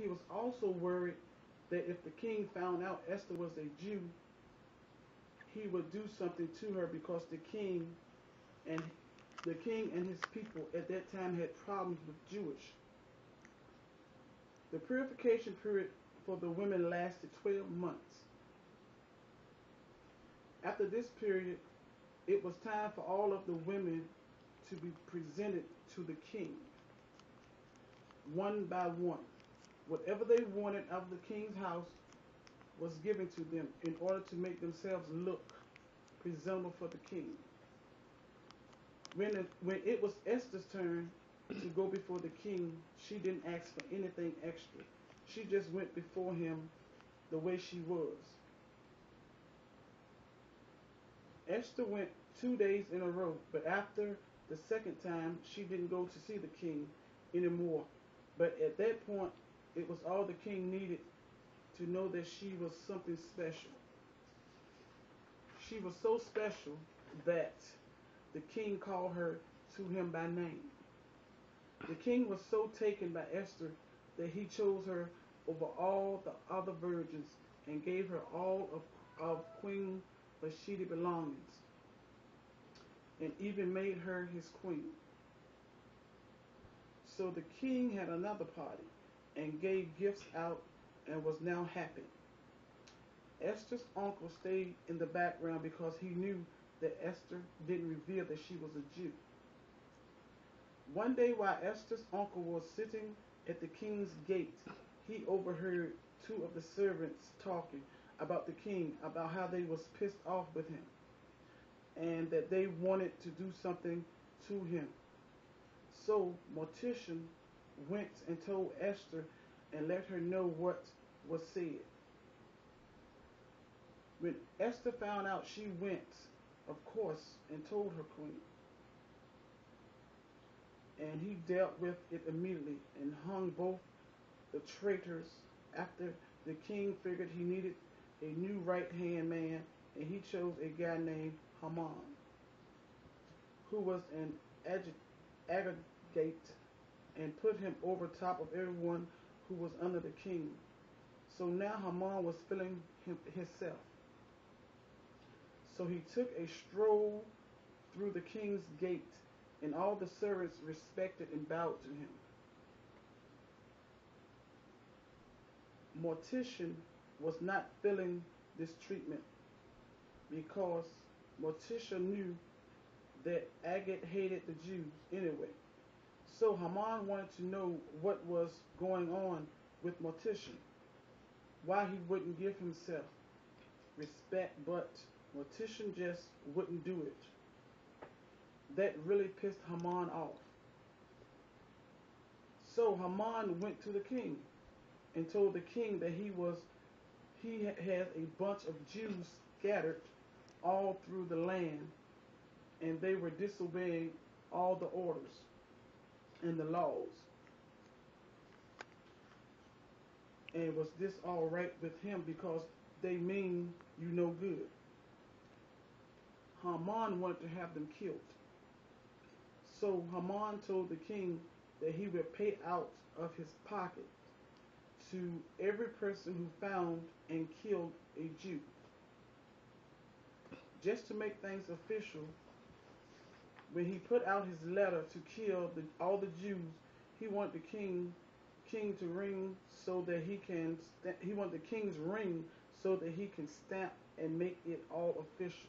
he was also worried that if the king found out Esther was a Jew, he would do something to her because and the king and his people at that time had problems with Jewish. The purification period for the women lasted 12 months. After this period, it was time for all of the women to be presented to the king, one by one. Whatever they wanted out of the king's house was given to them in order to make themselves look presentable for the king. When it was Esther's turn to go before the king, she didn't ask for anything extra. She just went before him the way she was. Esther went 2 days in a row, but after the second time, she didn't go to see the king anymore. But at that point, it was all the king needed to know that she was something special. She was so special that the king called her to him by name. The king was so taken by Esther that he chose her over all the other virgins and gave her all of Queen Vashti's belongings, and even made her his queen. So the king had another party and gave gifts out and was now happy. Esther's uncle stayed in the background because he knew that Esther didn't reveal that she was a Jew. One day while Esther's uncle was sitting at the king's gate, he overheard two of the servants talking about the king, about how they was pissed off with him and that they wanted to do something to him. So Mortician went and told Esther and let her know what was said. When Esther found out, she went, of course, and told her queen. And he dealt with it immediately and hung both the traitors. After the king figured he needed a new right-hand man, and he chose a guy named Haman, who was an agagite, and put him over top of everyone who was under the king. So now Haman was feeling himself. So he took a stroll through the king's gate, and all the servants respected and bowed to him. Mortician was not feeling this treatment because Morticia knew that Agag hated the Jews anyway. So Haman wanted to know what was going on with Mortician, why he wouldn't give himself respect, but Mortician just wouldn't do it. That really pissed Haman off. So Haman went to the king and told the king that he has a bunch of Jews scattered all through the land, and they were disobeying all the orders and the laws. And was this all right with him because they mean you no good? Haman wanted to have them killed. So Haman told the king that he would pay out of his pocket to every person who found and killed a Jew. Just to make things official, when he put out his letter to kill all the Jews, he wanted the king to ring so that he wanted the king's ring so that he can stamp and make it all official.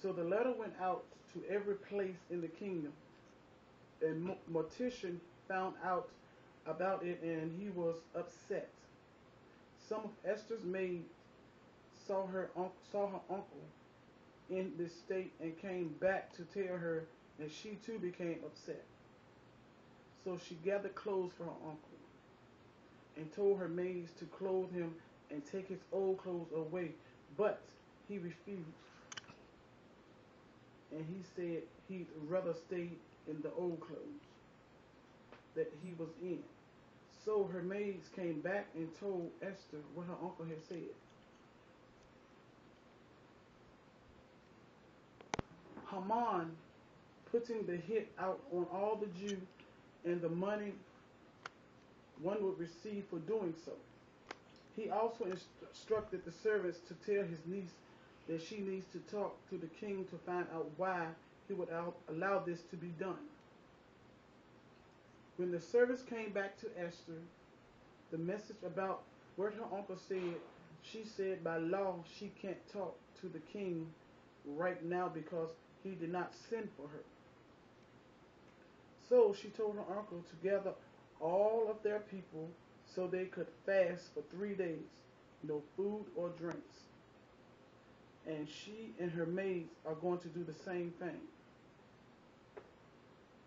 So the letter went out to every place in the kingdom, and Mortician found out about it and he was upset. Some of Esther's maids saw her uncle in this state and came back to tell her, and she too became upset. So she gathered clothes for her uncle and told her maids to clothe him and take his old clothes away, but he refused. And he said he'd rather stay in the old clothes that he was in. So her maids came back and told Esther what her uncle had said. Haman, putting the hit out on all the Jews and the money one would receive for doing so. He also instructed the servants to tell his niece that she needs to talk to the king to find out why he would allow this to be done. When the servants came back to Esther, the message about what her uncle said, she said by law she can't talk to the king right now because he did not send for her. So she told her uncle to gather all of their people so they could fast for 3 days, no food or drinks. And she and her maids are going to do the same thing.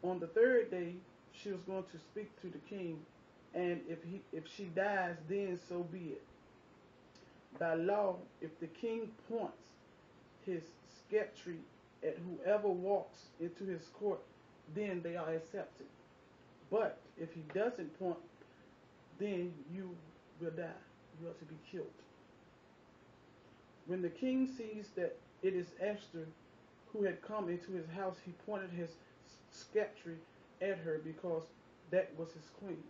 On the third day, she was going to speak to the king, and if she dies, then so be it. By law, if the king points his scepter at whoever walks into his court, then they are accepted. But if he doesn't point, then you will die. You are to be killed. When the king sees that it is Esther who had come into his house, he pointed his scepter at her because that was his queen.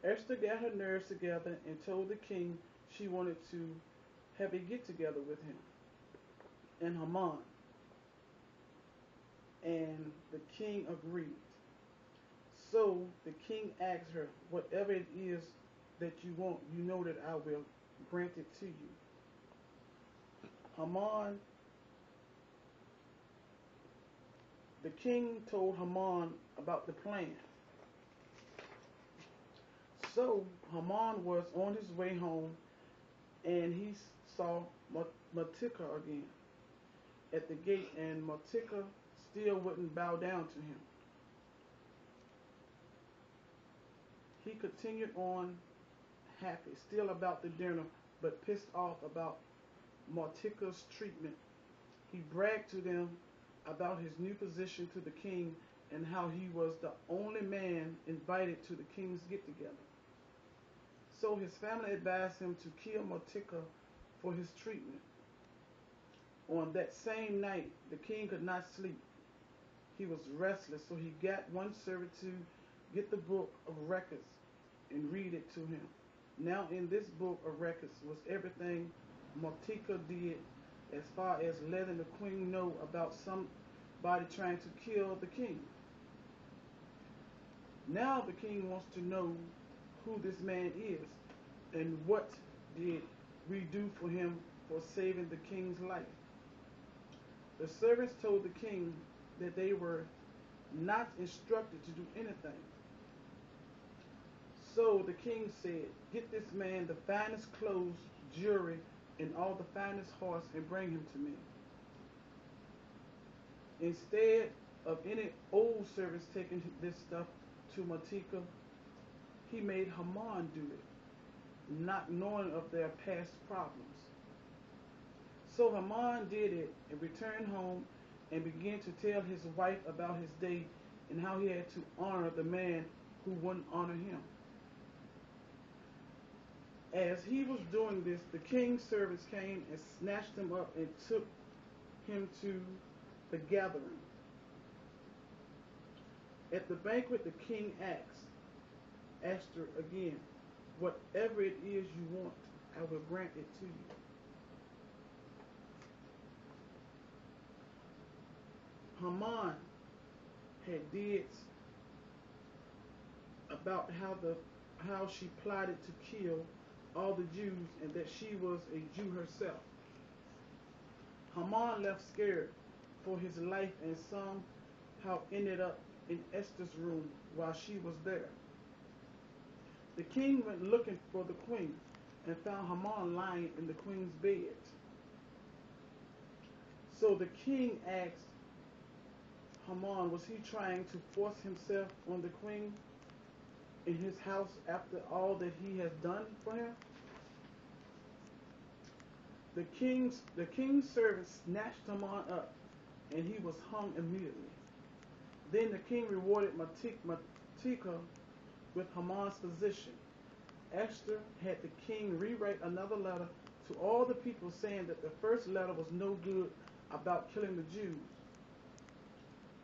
Esther got her nerves together and told the king she wanted to have a get-together with him and Haman. And the king agreed. So the king asked her, whatever it is that you want, you know that I will grant it to you. The king told Haman about the plan. So Haman was on his way home, and he saw Mordecai again at the gate, and Mordecai still wouldn't bow down to him. He continued on happy, still about the dinner, but pissed off about Mordecai's treatment. He bragged to them about his new position to the king and how he was the only man invited to the king's get-together. So his family advised him to kill Mordecai for his treatment. On that same night, the king could not sleep. He was restless, so he got one servant to get the book of records and read it to him. Now in this book of records was everything Mordecai did as far as letting the queen know about somebody trying to kill the king. Now the king wants to know who this man is and what did we do for him for saving the king's life. The servants told the king that they were not instructed to do anything. So the king said, get this man the finest clothes, jewelry, and all the finest horse and bring him to me. Instead of any old servants taking this stuff to Mordecai, he made Haman do it, not knowing of their past problems. So Haman did it and returned home and began to tell his wife about his day and how he had to honor the man who wouldn't honor him. As he was doing this, the king's servants came and snatched him up and took him to the gathering. At the banquet, the king asked Esther again, whatever it is you want, I will grant it to you. Haman had deeds about how she plotted to kill all the Jews and that she was a Jew herself. Haman left scared for his life and somehow ended up in Esther's room while she was there. The king went looking for the queen and found Haman lying in the queen's bed. So the king asked Haman, was he trying to force himself on the queen in his house after all that he has done for him? The king's servant snatched Haman up, and he was hung immediately. Then the king rewarded Mordecai with Haman's position. Esther had the king rewrite another letter to all the people saying that the first letter was no good about killing the Jews.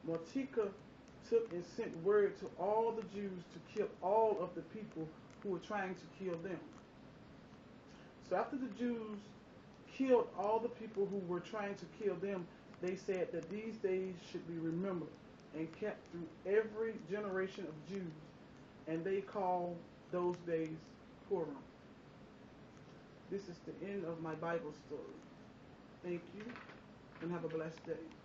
Mordecai took and sent word to all the Jews to kill all of the people who were trying to kill them. So after the Jews killed all the people who were trying to kill them, they said that these days should be remembered and kept through every generation of Jews, and they call those days Purim. This is the end of my Bible story. Thank you, and have a blessed day.